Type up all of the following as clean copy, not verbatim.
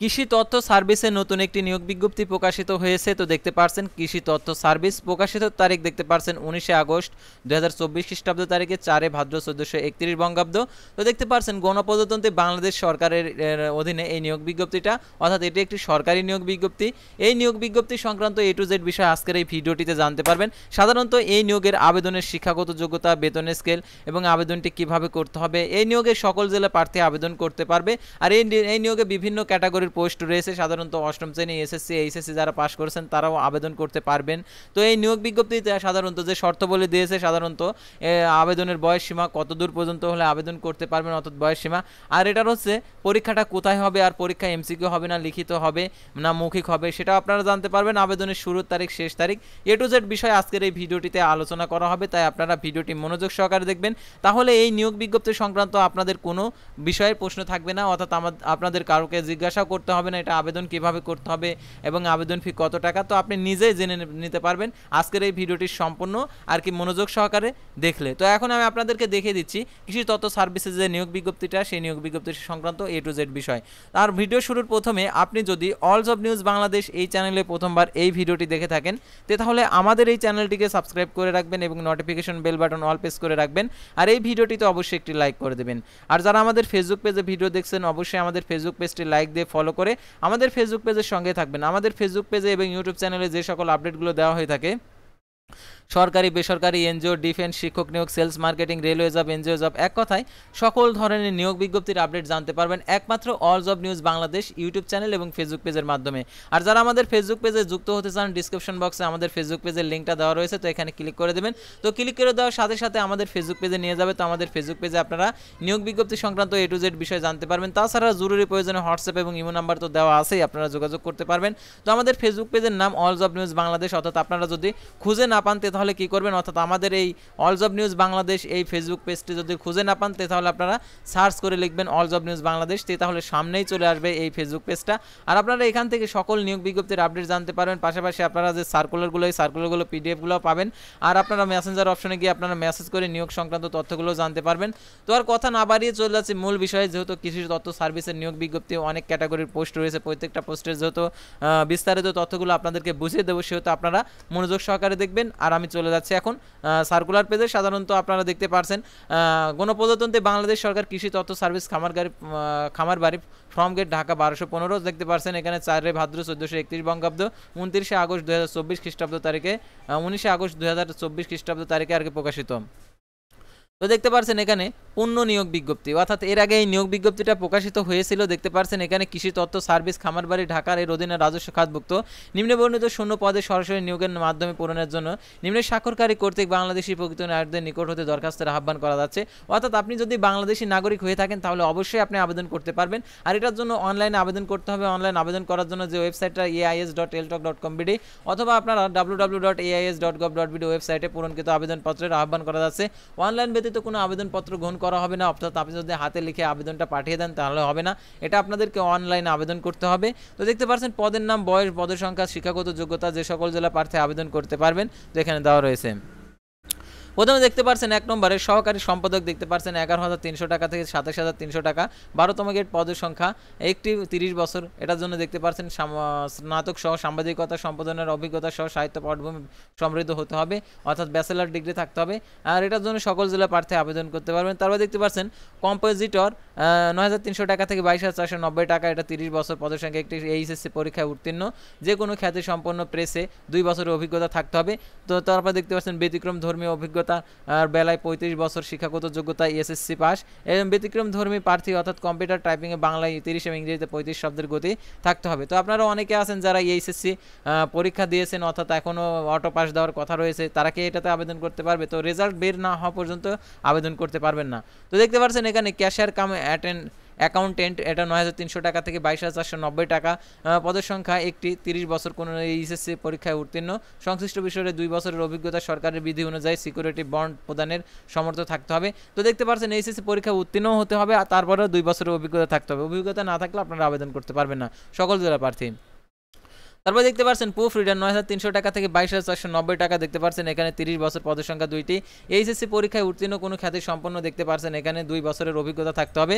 কৃষি তথ্য সার্ভিসে নতুন একটি নিয়োগ বিজ্ঞপ্তি প্রকাশিত হয়েছে। তো দেখতে পারছেন কৃষি তথ্য সার্ভিস প্রকাশিত তারিখ দেখতে পারছেন 19 আগস্ট 2024 খ্রিস্টাব্দ তারিখে 4 ভাদ্র 1431 বঙ্গাব্দ। তো দেখতে পারছেন গণপ্রজাতন্ত্রী বাংলাদেশ সরকারের অধীনে এই নিয়োগ বিজ্ঞপ্তিটা, অর্থাৎ এটি একটি সরকারি নিয়োগ বিজ্ঞপ্তি। এই নিয়োগ বিজ্ঞপ্তি সংক্রান্ত A to Z বিষয় আজকের এই ভিডিওটিতে জানতে পারবেন। সাধারণত এই নিয়োগের আবেদনের শিক্ষাগত যোগ্যতা, বেতনের স্কেল এবং আবেদনটি কিভাবে করতে হবে, এই নিয়োগে সকল জেলা প্রার্থী আবেদন করতে পারবে। আর এই নিয়োগে বিভিন্ন ক্যাটাগরি পোস্ট রয়েছে। সাধারণত অষ্টম শ্রেণী, এসএসসি, এইচএসসি যারা পাস করেছেন তারাও আবেদন করতে পারবেন। তো এই নিয়োগ বিজ্ঞপ্তিতে সাধারণত যে শর্তাবলী দিয়েছে, সাধারণত আবেদনের বয়স সীমা কত দূর পর্যন্ত হলে আবেদন করতে পারবেন, অর্থাৎ বয়স সীমা। আর এটার হচ্ছে পরীক্ষাটা কোথায় হবে, আর পরীক্ষা এমসিকিউ হবে না লিখিত হবে না মৌখিক হবে, সেটা আপনারা জানতে পারবেন। আবেদনের শুরুর তারিখ, শেষ তারিখ, A to Z বিষয় আজকের এই ভিডিওটিতে আলোচনা করা হবে, তাই আপনারা ভিডিওটি মনোযোগ সহকারে দেখবেন। তাহলে এই নিয়োগ বিজ্ঞপ্তি সংক্রান্ত আপনাদের কোনো বিষয়ের প্রশ্ন থাকবে না, অর্থাৎ আপনাদের কারোকে জিজ্ঞাসা করতে হবে না এটা আবেদন কিভাবে করতে হবে এবং আবেদন ফি কত টাকা। তো আপনি নিজেই জেনে নিতে পারবেন আজকের এই ভিডিওটি সম্পূর্ণ আর কি মনোযোগ সহকারে দেখলে। তো এখন আমি আপনাদেরকে দেখিয়ে দিচ্ছি কৃষি তথ্য সার্ভিসের যে নিয়োগ বিজ্ঞপ্তিটা, সেই নিয়োগ বিজ্ঞপ্তি সংক্রান্ত A to Z বিষয়। আর ভিডিও শুরুর প্রথমে আপনি যদি অল জব নিউজ বাংলাদেশ এই চ্যানেলে প্রথমবার এই ভিডিওটি দেখে থাকেন, তাহলে আমাদের এই চ্যানেলটিকে সাবস্ক্রাইব করে রাখবেন এবং notification bell button all press করে রাখবেন। আর এই ভিডিওটিতে অবশ্যই একটি লাইক করে দেবেন। আর যারা আমাদের ফেসবুক পেজে ভিডিও দেখছেন, অবশ্যই আমাদের ফেসবুক পেজটি লাইক দিয়ে ফলো করে আমাদের ফেসবুক পেজের সঙ্গে থাকবেন। আমাদের ফেসবুক পেজে এবং ইউটিউব চ্যানেলে যে সকল আপডেটগুলো দেওয়া হয়ে থাকে, সরকারি, বেসরকারি, এনজিও, ডিফেন্স, শিক্ষক নিয়োগ, sales, marketing, railway job, NGO job, এক কথায় সকল ধরনের নিয়োগ বিজ্ঞপ্তির আপডেট জানতে পারবেন একমাত্র all job news Bangladesh YouTube channel এবং ফেসবুক পেজের মাধ্যমে। আর যারা আমাদের ফেসবুক পেজে যুক্ত হতে চান, ডিসক্রিপশন বক্সে আমাদের ফেসবুক পেজের লিঙ্কটা দেওয়া রয়েছে, তো এখানে ক্লিক করে দেবেন। তো ক্লিক করে দেওয়ার সাথে সাথে আমাদের ফেসবুক পেজে নিয়ে যাবে। তো আমাদের ফেসবুক পেজে আপনারা নিয়োগ বিজ্ঞপ্তি সংক্রান্ত A to Z বিষয় জানতে পারবেন। তাছাড়া জরুরি প্রয়োজনে হোয়াটসঅ্যাপ এবং ইমো নাম্বার তো দেওয়া আছেই, আপনারা যোগাযোগ করতে পারবেন। তো আমাদের ফেসবুক পেজের নাম অল জব নিউজ বাংলাদেশ, অর্থাৎ আপনারা যদি খুঁজে না পান তাহলে কি করবেন, অর্থাৎ আমাদের এই অল জব নিউজ বাংলাদেশ এই ফেসবুক পেজটি যদি খুঁজে না পান তাহলে আপনারা সার্চ করে লিখবেন অল জব নিউজ বাংলাদেশ, তাহলে সামনেই চলে আসবে এই ফেসবুক পেজটা। আর আপনারা এখান থেকে সকল নিয়োগ বিজ্ঞপ্তির আপডেট জানতে পারবেন। পাশাপাশি আপনারা যে সার্কুলারগুলো, এই সার্কুলারগুলো পিডিএফগুলো পাবেন। আর আপনারা মেসেঞ্জার অপশনে গিয়ে আপনারা মেসেজ করে নিয়োগ সংক্রান্ত তথ্যগুলো জানতে পারবেন। তো আর কথা না বাড়িয়ে চলে যাচ্ছে মূল বিষয়ে। যেহেতু কৃষি তথ্য সার্ভিসের নিয়োগ বিজ্ঞপ্তি অনেক ক্যাটাগরির পোস্ট রয়েছে, প্রত্যেকটা পোস্টের যেহেতু বিস্তারিত তথ্যগুলো আপনাদেরকে বুঝিয়ে দেবো, সেহেতু আপনারা মনোযোগ সহকারে দেখবেন। আর আমি চলে যাচ্ছি এখন সার্কুলার পেজে। সাধারণত আপনারা দেখতে পারছেন গণপ্রজাতন্ত্রী বাংলাদেশ সরকার কৃষি তথ্য সার্ভিস খামারবাড়ি ফ্রম গেট ঢাকা 1215 দেখতে পারছেন এখানে 4 ভাদ্র 1431 বঙ্গাব্দ 29 আগস্ট 2024 খ্রিস্টাব্দ তারিখে 19 আগস্ট 2024 খ্রিস্টাব্দ তারিখে আর কি প্রকাশিত। তো দেখতে পারছেন এখানে পূর্ণ নিয়োগ বিজ্ঞপ্তি, অর্থাৎ এর আগে এই নিয়োগ বিজ্ঞপ্তিটা প্রকাশিত হয়েছিল। দেখতে পারছেন এখানে কৃষি তথ্য সার্ভিস খামারবাড়ি ঢাকার এর অধীনে রাজস্ব খাতভুক্ত নিম্নবর্ণিত শূন্য পদে সরাসরি নিয়োগের মাধ্যমে পূরণের জন্য নিম্ন স্বাক্ষরকারী কর্তৃক বাংলাদেশি প্রকৃত নাগরিকদের নিকট হতে দরখাস্তের আহ্বান করা যাচ্ছে। অর্থাৎ আপনি যদি বাংলাদেশি নাগরিক হয়ে থাকেন তাহলে অবশ্যই আপনি আবেদন করতে পারবেন। আর এটার জন্য অনলাইনে আবেদন করতে হবে। অনলাইন আবেদন করার জন্য যে ওয়েবসাইটটা ais.eltok.com.bd অথবা আপনারা www.ais.gov.bd ওয়েবসাইটে পূরণকৃত আবেদনপত্রের আহ্বান করা যাচ্ছে। অনলাইন ব্যতীত কোনো আবেদনপত্র গ্রহণ করা হবে না, অর্থাৎ আপনি যদি হাতে লিখে আবেদনটা পাঠিয়ে দেন তাহলে হবে না, এটা আপনাদেরকে অনলাইনে আবেদন করতে হবে। তো দেখতে পাচ্ছেন পদের নাম, বয়স, পদের সংখ্যা, শিক্ষাগত যোগ্যতা, যে সকল জেলা প্রার্থী আবেদন করতে পারবেন তো এখানে দেওয়া রয়েছে। প্রথমে দেখতে পাচ্ছেন 1 নম্বরে সহকারী সম্পাদক দেখতে পাচ্ছেন 11,300 টাকা থেকে 27,300 টাকা। 12তম গেট পদের সংখ্যা একটি 30 বছর। এটার জন্য দেখতে পাচ্ছেন স্নাতক সহ সাংবাদিকতা সম্পাদনের অভিজ্ঞতা সহ সাহিত্য পটভূমি সমৃদ্ধ হতে হবে, অর্থাৎ ব্যাচেলার ডিগ্রি থাকতে হবে। আর এটার জন্য সকল জেলা প্রার্থী আবেদন করতে পারবেন। তারপর দেখতে পাচ্ছেন কম্পোজিটর 9,300 টাকা থেকে 22,490 টাকা। এটা 30 বছর। পদের সংখ্যা একটি এইচএসসি পরীক্ষায় উত্তীর্ণ, যে কোনো খ্যাতি সম্পন্ন প্রেসে 2 বছরের অভিজ্ঞতা থাকতে হবে। তো তারপর দেখতে পাচ্ছেন ব্যতিক্রম ধর্মীয় অভিজ্ঞতা আর বেলায় 35 বছর, শিক্ষাগত যোগ্যতা এসএসসি পাস এবং ব্যতিক্রম ধর্মী প্রার্থী অর্থাৎ কম্পিউটার টাইপিংয়ে বাংলায় 30 এবং ইংরেজিতে 35 শব্দের গতি থাকতে হবে। তো আপনারা অনেকে আছেন যারা এইচএসসি পরীক্ষা দিয়েছেন, অর্থাৎ এখনও অটো পাস দেওয়ার কথা রয়েছে, তারা কি এটাতে আবেদন করতে পারবে? তো রেজাল্ট বের না হওয়া পর্যন্ত আবেদন করতে পারবেন না। তো দেখতে পাচ্ছেন এখানে ক্যাশিয়ার কাম অ্যাকাউন্টেন্ট, এটা 9,300 টাকা থেকে 22,490 টাকা। পদের সংখ্যা একটি, 30 বছর, কোনো এইচএসসি পরীক্ষায় উত্তীর্ণ, সংশ্লিষ্ট বিষয়ে 2 বছরের অভিজ্ঞতা, সরকারের বিধি অনুযায়ী সিকিউরিটি বন্ড প্রদানের সমর্থ থাকতে হবে। তো দেখতে পাচ্ছেন এইচএসসি পরীক্ষায় উত্তীর্ণ হতে হবে, আর তারপরেও 2 বছরের অভিজ্ঞতা থাকতে হবে। অভিজ্ঞতা না থাকলে আপনারা আবেদন করতে পারবেন না সকল জেলা প্রার্থী। তারপর দেখতে পাচ্ছেন প্রুফ রিডার ৯,৩০০ টাকা থেকে ২২,৪৯০ টাকা দেখতে পাচ্ছেন এখানে ৩০ বছর, পদের সংখ্যা ২টি। এইচএসসি পরীক্ষায় উত্তীর্ণ কোনো খ্যাতি সম্পন্ন দেখতে পাচ্ছেন এখানে ২ বছরের অভিজ্ঞতা থাকতে হবে।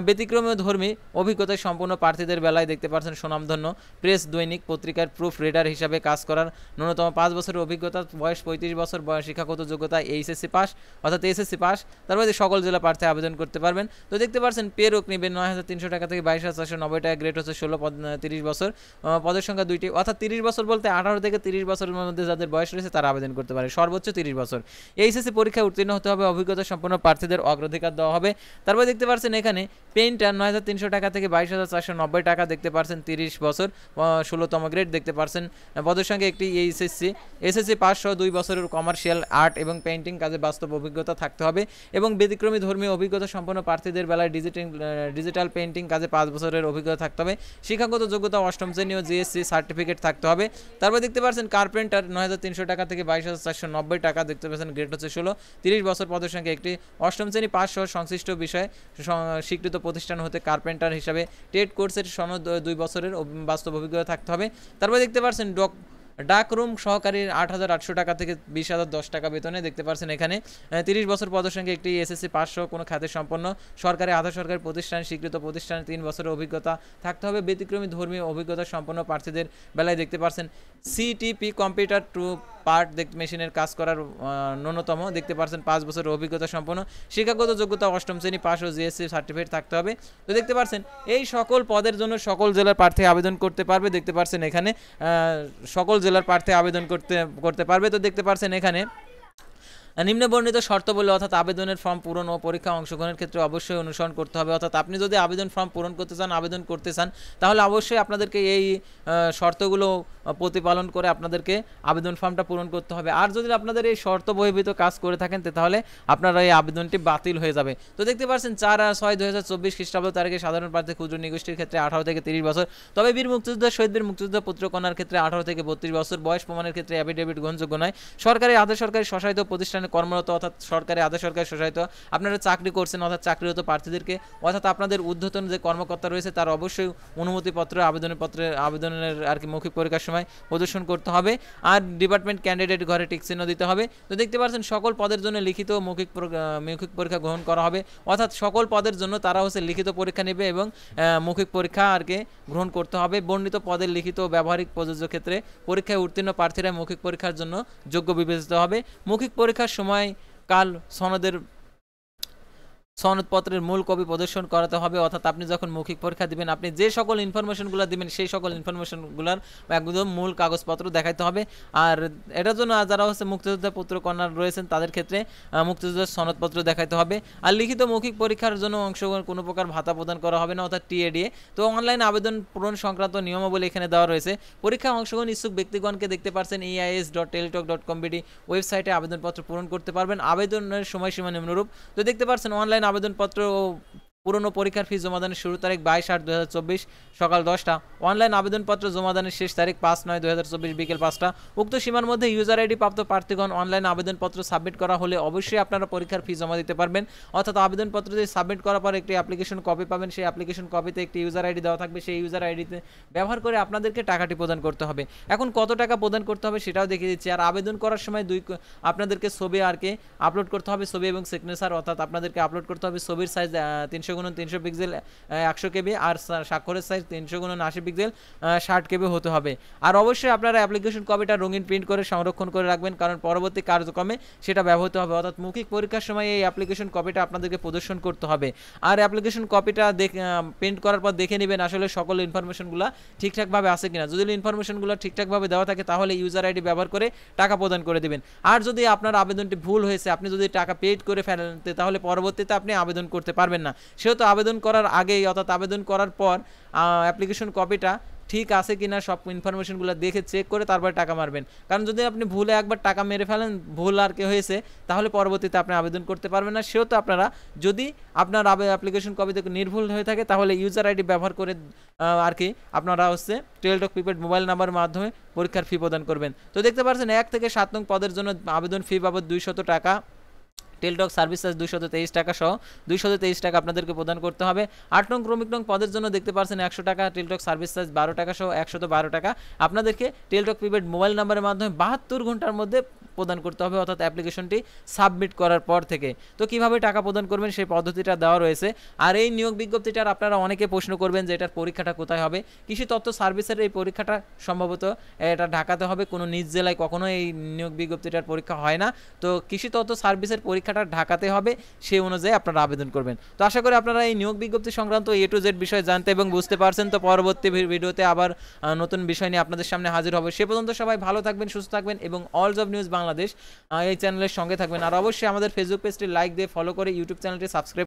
ব্যতিক্রমী ধর্মী অভিজ্ঞতায় সম্পূর্ণ প্রার্থীদের বেলায় দেখতে পাচ্ছেন সুনামধন্য প্রেস দৈনিক পত্রিকার প্রুফ রিডার হিসাবে কাজ করার ন্যূনতম ৫ বছরের অভিজ্ঞতা, বয়স ৩৫ বছর, বয়স শিক্ষাগত যোগ্যতা এইচএসসি পাস অর্থাৎ এসএসসি পাস। তারপরে সকল জেলা প্রার্থী আবেদন করতে পারবেন। তো দেখতে পাচ্ছেন পে রোক নেবে ৯,৩০০ টাকা থেকে ২২,৪৯০ টাকা, গ্রেড হচ্ছে ১৬, ৩০ বছর, পদের সংখ্যা ২টি। অর্থাৎ ৩০ বছর বলতে ১৮ থেকে ৩০ বছরের মধ্যে যাদের বয়স রয়েছে তারা আবেদন করতে পারে, সর্বোচ্চ ৩০ বছর। এইচএসসি পরীক্ষায় উত্তীর্ণ হতে হবে, অভিজ্ঞতা সম্পন্ন প্রার্থীদের অগ্রাধিকার দেওয়া হবে। তারপর দেখতে পাচ্ছেন এখানে পেইন্টার ৯,৩০০ টাকা থেকে ২২,৪৯০ টাকা দেখতে পাচ্ছেন ৩০ বছর, ১৬তম গ্রেড দেখতে পাচ্ছেন, পদের সংখ্যা একটি। এসএসসি পাস সহ 2 বছরের কমার্শিয়াল আর্ট এবং পেইন্টিং কাজে বাস্তব অভিজ্ঞতা থাকতে হবে এবং ব্যতিক্রমী ধর্মীয় অভিজ্ঞতা সম্পন্ন প্রার্থীদের বেলায় ডিজিটাল পেইন্টিং কাজে 5 বছরের অভিজ্ঞতা থাকতে হবে। শিক্ষাগত যোগ্যতা 8ম শ্রেণী ও জিএসসি সার্টিফিকেট থাকতে হবে। তারপর দেখতে পাচ্ছেন কার্পেন্টার ৯,৩০০ টাকা থেকে ২২,৪৯০ টাকা দেখতে পাচ্ছেন, গ্রেড হচ্ছে 16, 30 বছর, পদের সংখ্যা একটি। 8ম শ্রেণী পাস সহ সংশ্লিষ্ট বিষয়ে স্বীকৃত প্রতিষ্ঠান হতে কার্পেন্টার হিসাবে টেট কোর্সের সনদ 2 বছরের বাস্তব অভিজ্ঞতা থাকতে হবে। তারপর দেখতে পাচ্ছেন ডাকরুম সহকারী ৮,৮০০ টাকা থেকে ২০,০১০ টাকা বেতনে দেখতে পাচ্ছেন এখানে 30 বছর, পদের সংখ্যা একটি। এসএসসি পাস সহ কোনো খাতে সম্পন্ন সরকারি, আধা সরকারি প্রতিষ্ঠান, স্বীকৃত প্রতিষ্ঠানে 3 বছরের অভিজ্ঞতা থাকতে হবে। ব্যতিক্রমী ধর্মীয় অভিজ্ঞতা সম্পন্ন প্রার্থীদের বেলায় দেখতে পাচ্ছেন সিটিপি কম্পিউটার টু পার্ট মেশিনের কাজ করার ন্যূনতম দেখতে পাচ্ছেন 5 বছরের অভিজ্ঞতা সম্পন্ন। শিক্ষাগত যোগ্যতা 8ম শ্রেণী পাস ও জিএসসি সার্টিফিকেট থাকতে হবে। তো দেখতে পাচ্ছেন এই সকল পদের জন্য সকল জেলার প্রার্থী আবেদন করতে পারবে। দেখতে পাচ্ছেন এখানে সকল জেলার প্রার্থী আবেদন করতে পারবে। তো দেখতে পাচ্ছেন এখানে নিম্নবর্ণিত শর্তাবলী অর্থাৎ আবেদনের ফর্ম পূরণ ও পরীক্ষা অংশগ্রহণের ক্ষেত্রে অবশ্যই অনুসরণ করতে হবে। অর্থাৎ আপনি যদি আবেদন ফর্ম পূরণ করতে চান, আবেদন করতে চান, তাহলে অবশ্যই আপনাদেরকে এই শর্তগুলো প্রতিপালন করে আপনাদেরকে আবেদন ফর্মটা পূরণ করতে হবে। আর যদি আপনাদের এই শর্ত বহির্ভূত কাজ করে থাকেন তাহলে আপনার এই আবেদনটি বাতিল হয়ে যাবে। তো দেখতে পাচ্ছেন 4/6/2024 খ্রিস্টাব্দ তারিখে সাধারণ প্রার্থী ক্ষুদ্র নিগোষ্ঠীর ক্ষেত্রে 18 থেকে 30 বছর, তবে বীর মুক্তিযোদ্ধা, শহীদ বীর মুক্তিযোদ্ধা পুত্রকন্যার ক্ষেত্রে 18 থেকে 32 বছর, বয়স প্রমাণের ক্ষেত্রে অ্যাফিডেভিট গ্রহণযোগ্য নয়। সরকারি, আধা সরকারি, স্বশাসিত প্রতিষ্ঠানে কর্মরত অর্থাৎ সরকারি, আধা সরকারি, স্বশাসিত আপনারা চাকরি করছেন অর্থাৎ চাকরিরত প্রার্থীদেরকে অর্থাৎ আপনাদের ঊর্ধ্বতন যে কর্মকর্তা রয়েছে তার অবশ্যই অনুমতিপত্র আবেদনের আর কি মৌখিক পরীক্ষার সময় প্রদর্শন করতে হবে। আর ডিপার্টমেন্ট ক্যান্ডিডেট ঘরে টিক চিহ্ন দিতে হবে। তো দেখতে পাচ্ছেন সকল পদের জন্য লিখিত মৌখিক পরীক্ষা গ্রহণ করা হবে, অর্থাৎ সকল পদের জন্য তারা হচ্ছে লিখিত পরীক্ষা নেবে এবং মৌখিক পরীক্ষা আর কি গ্রহণ করতে হবে। বর্ণিত পদের লিখিত ও ব্যবহারিক প্রযোজ্য ক্ষেত্রে পরীক্ষায় উত্তীর্ণ প্রার্থীরা মৌখিক পরীক্ষার জন্য যোগ্য বিবেচিত হবে। মৌখিক পরীক্ষার সময় কাল সনদপত্রের মূল কপি প্রদর্শন করাতে হবে। অর্থাৎ আপনি যখন মৌখিক পরীক্ষা দিবেন, আপনি যে সকল ইনফরমেশনগুলো দিবেন সেই সকল ইনফরমেশনগুলোর একদম মূল কাগজপত্র দেখাইতে হবে। আর এটার জন্য যারা হচ্ছে মুক্তিযোদ্ধা পুত্রকন্যা রয়েছেন তাদের ক্ষেত্রে মুক্তিযোদ্ধার সনদপত্র দেখাইতে হবে। আর লিখিত মৌখিক পরীক্ষার জন্য অংশগ্রহণ কোনো প্রকার ভাতা প্রদান করা হবে না, অর্থাৎ টিএডিএ। তো অনলাইন আবেদন পূরণ সংক্রান্ত নিয়মাবলী এখানে দেওয়া রয়েছে। পরীক্ষায় অংশগ্রহণ ইচ্ছুক ব্যক্তিগণকে দেখতে পাচ্ছেন eis.teletalk.com.bd ওয়েবসাইটে আবেদনপত্র পূরণ করতে পারবেন। আবেদনের সময়সীমা নিম্নরূপ। তো দেখতে পাচ্ছেন অনলাইন আবেদনপত্র ও পুরনো পরীক্ষার ফি জমাদানের শুরু তারিখ 22/8/2024 সকাল 10টা। অনলাইন আবেদনপত্র জমাদানের শেষ তারিখ 5/9/2024 বিকেল 5টা। উক্ত সীমার মধ্যে ইউজার আইডি প্রাপ্ত প্রার্থীগণ অনলাইন আবেদনপত্র সাবমিট করা হলে অবশ্যই আপনারা পরীক্ষার ফি জমা দিতে পারবেন। অর্থাৎ আবেদনপত্র দিয়ে সাবমিট করার পর একটি অ্যাপ্লিকেশন কপি পাবেন, সেই অ্যাপ্লিকেশন কপিতে একটি ইউজার আইডি দেওয়া থাকবে, সেই ইউজার আইডিতে ব্যবহার করে আপনাদেরকে টাকাটি প্রদান করতে হবে। এখন কত টাকা প্রদান করতে হবে সেটাও দেখিয়ে দিচ্ছি। আর আবেদন করার সময় আপনাদেরকে ছবি আর কি আপলোড করতে হবে, ছবি এবং সিগনেচার, অর্থাৎ আপনাদেরকে আপলোড করতে হবে ছবির সাইজ 300x300 পিক্সেল 100 কেবি আর স্বাক্ষরের সাইজ 300x80 পিক্সেল 60 কেবি হতে হবে। আর অবশ্যই আপনারা অ্যাপ্লিকেশন কপিটা রঙিন প্রিন্ট করে সংরক্ষণ করে রাখবেন, কারণ পরবর্তী কার্যক্রমে সেটা ব্যবহৃত হবে। অর্থাৎ মৌখিক পরীক্ষার সময় এই অ্যাপ্লিকেশন কপিটা আপনাদেরকে প্রদর্শন করতে হবে। আর অ্যাপ্লিকেশন কপিটা প্রিন্ট করার পর দেখে নেবেন আসলে সকল ইনফরমেশনগুলো ঠিকঠাকভাবে আছে কিনা। যদি ইনফরমেশনগুলো ঠিকঠাকভাবে দেওয়া থাকে তাহলে ইউজার আইডি ব্যবহার করে টাকা প্রদান করে দেবেন। আর যদি আপনার আবেদনটি ভুল হয়েছে, আপনি যদি টাকা পেইড করে ফেলেন, তাহলে পরবর্তীতে আপনি আবেদন করতে পারবেন না। সেহেতু আবেদন করার আগেই অর্থাৎ আবেদন করার পর অ্যাপ্লিকেশন কপিটা ঠিক আছে কিনা সব ইনফরমেশনগুলো দেখে চেক করে তারপরে টাকা মারবেন। কারণ যদি আপনি ভুলে একবার টাকা মেরে ফেলেন, ভুল আর কি হয়েছে, তাহলে পরবর্তীতে আপনি আবেদন করতে পারবেন না। সেহেতু আপনারা যদি আপনার অ্যাপ্লিকেশন কপিতে নির্ভুল হয়ে থাকে তাহলে ইউজার আইডি ব্যবহার করে আর কি আপনারা হচ্ছে টেলিটক প্রিপেড মোবাইল নাম্বারের মাধ্যমে পরীক্ষার ফি প্রদান করবেন। তো দেখতে পাচ্ছেন 1 থেকে 7 নং পদের জন্য আবেদন ফি বাবদ 200 টাকা টেলটক সার্ভিস চার্জ 223 টাকা সহ 223 টাকা আপনাদেরকে প্রদান করতে হবে। 8 নং ক্রমিক নং পদের জন্য দেখতে পাচ্ছেন 100 টাকা, টেলটক সার্ভিস চার্জ 12 টাকা সহ 112 টাকা আপনাদেরকে টেলটক প্রিপেড মোবাইল নাম্বারের মাধ্যমে 72 ঘন্টার মধ্যে প্রদান করতে হবে, অর্থাৎ অ্যাপ্লিকেশনটি সাবমিট করার পর থেকে। তো কিভাবে টাকা প্রদান করবেন সেই পদ্ধতিটা দেওয়া রয়েছে। আর এই নিয়োগ বিজ্ঞপ্তিটার আপনারা অনেকে প্রশ্ন করবেন যে এটার পরীক্ষাটা কোথায় হবে। কৃষি তথ্য সার্ভিসের এই পরীক্ষাটা সম্ভবত এটা ঢাকাতে হবে, কোনো নিজ জেলায় কখনো এই নিয়োগ বিজ্ঞপ্তিটার পরীক্ষা হয় না। তো কৃষি তথ্য সার্ভিসের পরীক্ষাটা ঢাকাতে হবে, সেই অনুযায়ী আপনারা আবেদন করবেন। তো আশা করি আপনারা এই নিয়োগ বিজ্ঞপ্তি সংক্রান্ত A to Z বিষয় জানতে এবং বুঝতে পারছেন। তো পরবর্তী ভিডিওতে আবার নতুন বিষয় নিয়ে আপনাদের সামনে হাজির হবে। সে পর্যন্ত সবাই ভালো থাকবেন, সুস্থ থাকবেন এবং অল জব নিউজ বাংলাদেশ এই চ্যানেলের সঙ্গে থাকবেন। আর অবশ্যই আমাদের ফেসবুক পেজটি লাইক দিয়ে ফলো করে ইউটিউব চ্যানেলটি সাবস্ক্রাইব